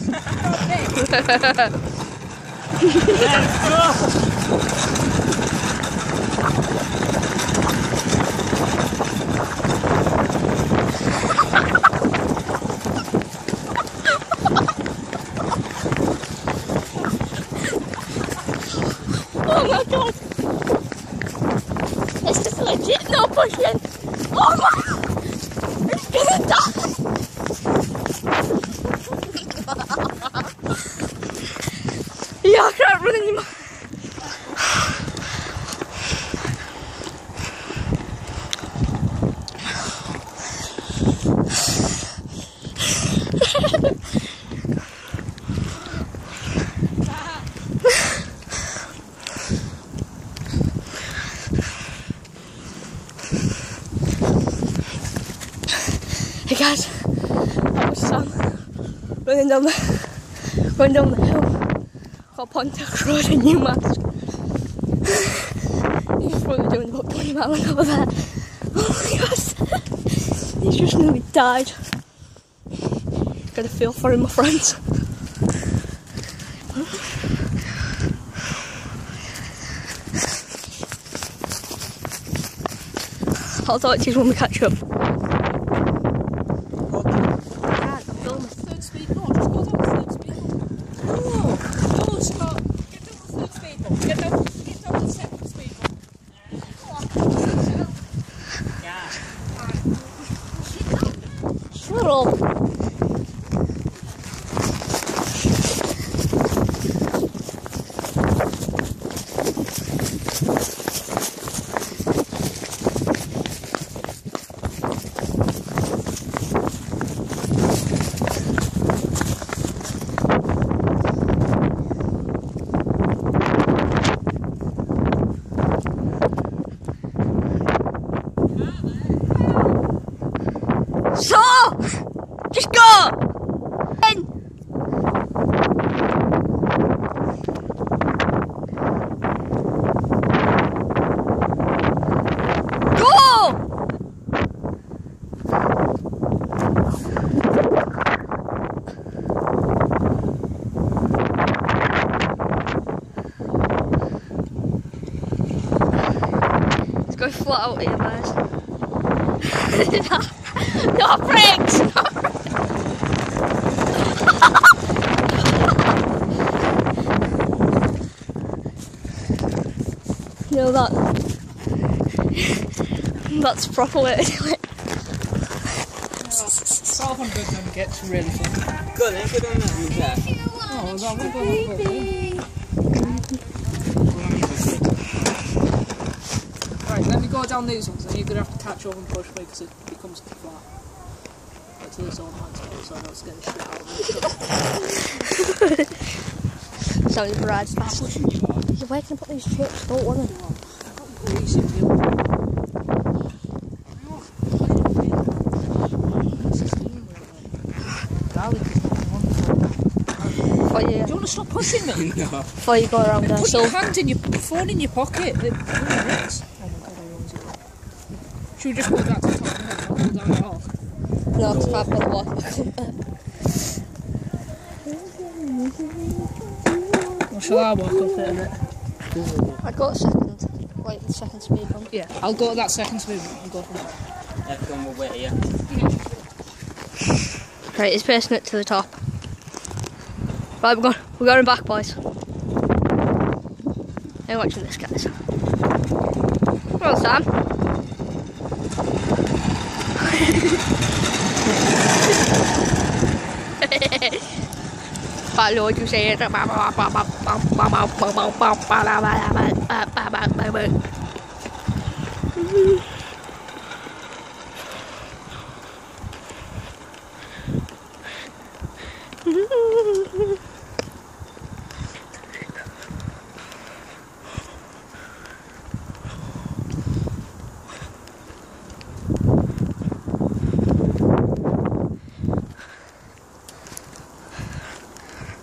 Oh my god! It's just legit no pushing! Oh my god! It's gonna die! Yeah, I can't run anymore. Hey guys, that was Sam running down the hill up onto Road in Newmaster. He's probably doing about 20 miles an hour there. Oh my god, he's just nearly died. Got a feel for him, my friends. I'll talk to you when we catch up. So, just go! In! Go! Let's go flat out here, guys. No brakes! No, that's proper way to do it. South on good and gets really fun. Good, then good on that, you there. Oh, that would go Right, let me go down these ones, and you're going to have to catch up and push me because it becomes too far. Get to this old man's place so I don't scare the shit out of me. Sounds Brad's fast. Pushing you hard. You're waking up these chips, don't worry. Do you want to stop pushing me? No. Before you go around there, Put so your hand in your phone in your pocket. Oh my god, I always do that. Should we just go back to the top and not go down at all? no, it's 5 minute walk. Or shall I walk up it a bit? I got the second speed bump. Yeah, I'll go to that second speed bump and go from there. Everyone will wait here. Right, he's pacing it to the top. Right, we're going back, boys. Hey, watching this, guys. Well, Sam. What Lord you say it.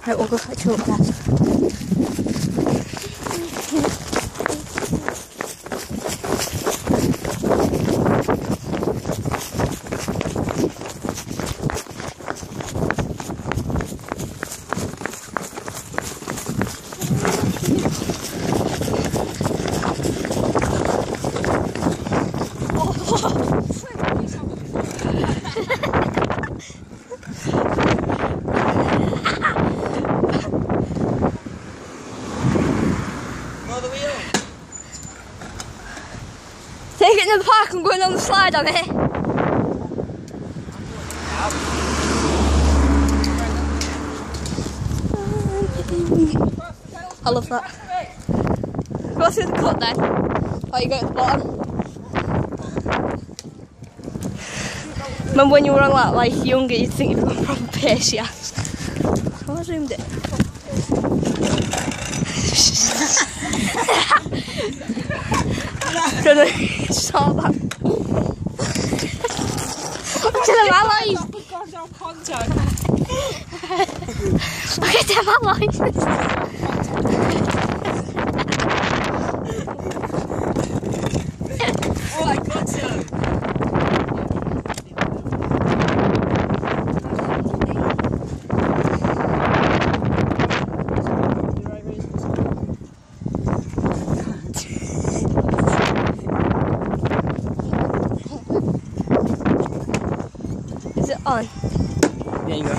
Right, we'll go catch you up, guys. I'm going on the slide on it. I love that. Go through the cut then. Oh, you go at the bottom. Remember when you were on like younger, you'd think you were going proper pacey ass. So I zoomed it. Stop that. Look at them allies. Look at them allies. Oh, I got some. Is it on? There you go.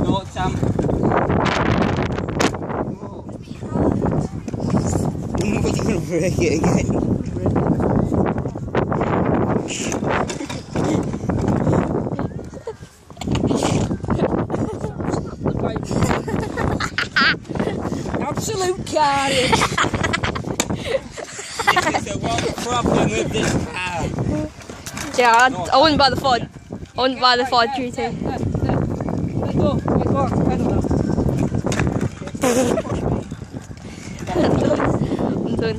No, Sam. You're gonna break it again. Absolute carnage. This is the one problem with this car. Yeah, I wouldn't buy the Ford. I wouldn't buy the Ford GT. Let go. Pedal I'm done.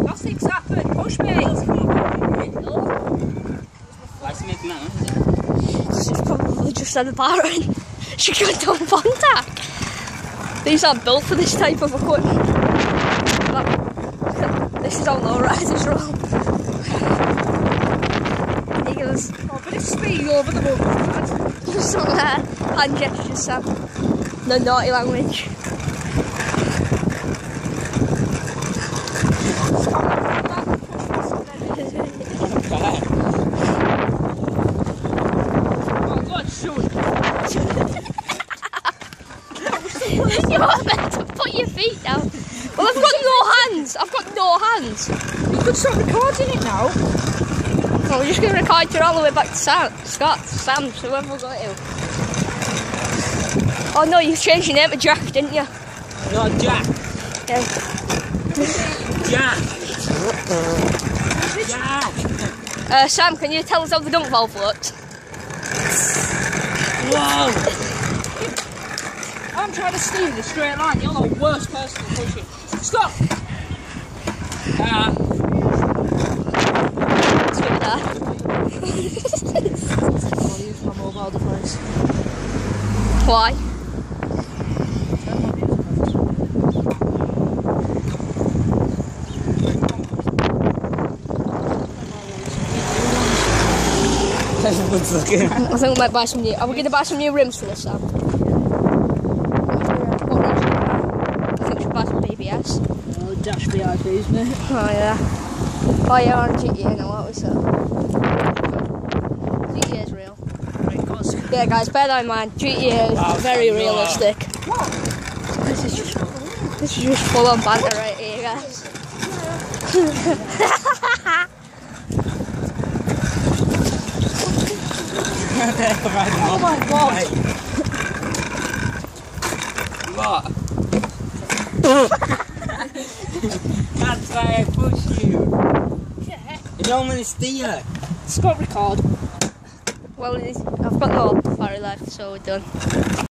Nothing's happened. Push me. Let's make that. She's probably just had a bar in. She could have done contact. These aren't built for this type of equipment. This is how low riders roll. Eagles. Oh, but it's speed over the bump. Just some hand gestures, Sam. No naughty language. Oh, God, shoot. You're meant to put your feet down. Well, I've got no hands. I've got no hands. You could stop recording it now. So we're just going to record you all the way back to Sam, whoever we'll go to. Oh no, you changed your name to Jack, didn't you? No, Jack. Yeah. Jack. Jack. Sam, can you tell us how the dunk valve works? Whoa. I'm trying to steer in a straight line. You're the worst person to push it. Stop! Let's give it that. I'll use my mobile device. Why? Everyone's looking. I think we might buy some new. Are we going to buy some new rims for this, Sam? What rims? I think we should buy some BBS. Oh, dash VIPs, mate. Oh yeah. Oh yeah, on GTA now, aren't we, so? GTA is real. Right, cause Yeah, guys, bear that in mind. GTA is very realistic. This is just full on banter right here, guys. oh my God! What? That's why I push you. Yeah. You don't want to steer. Stop record. Well, I've got no battery left, so we're done.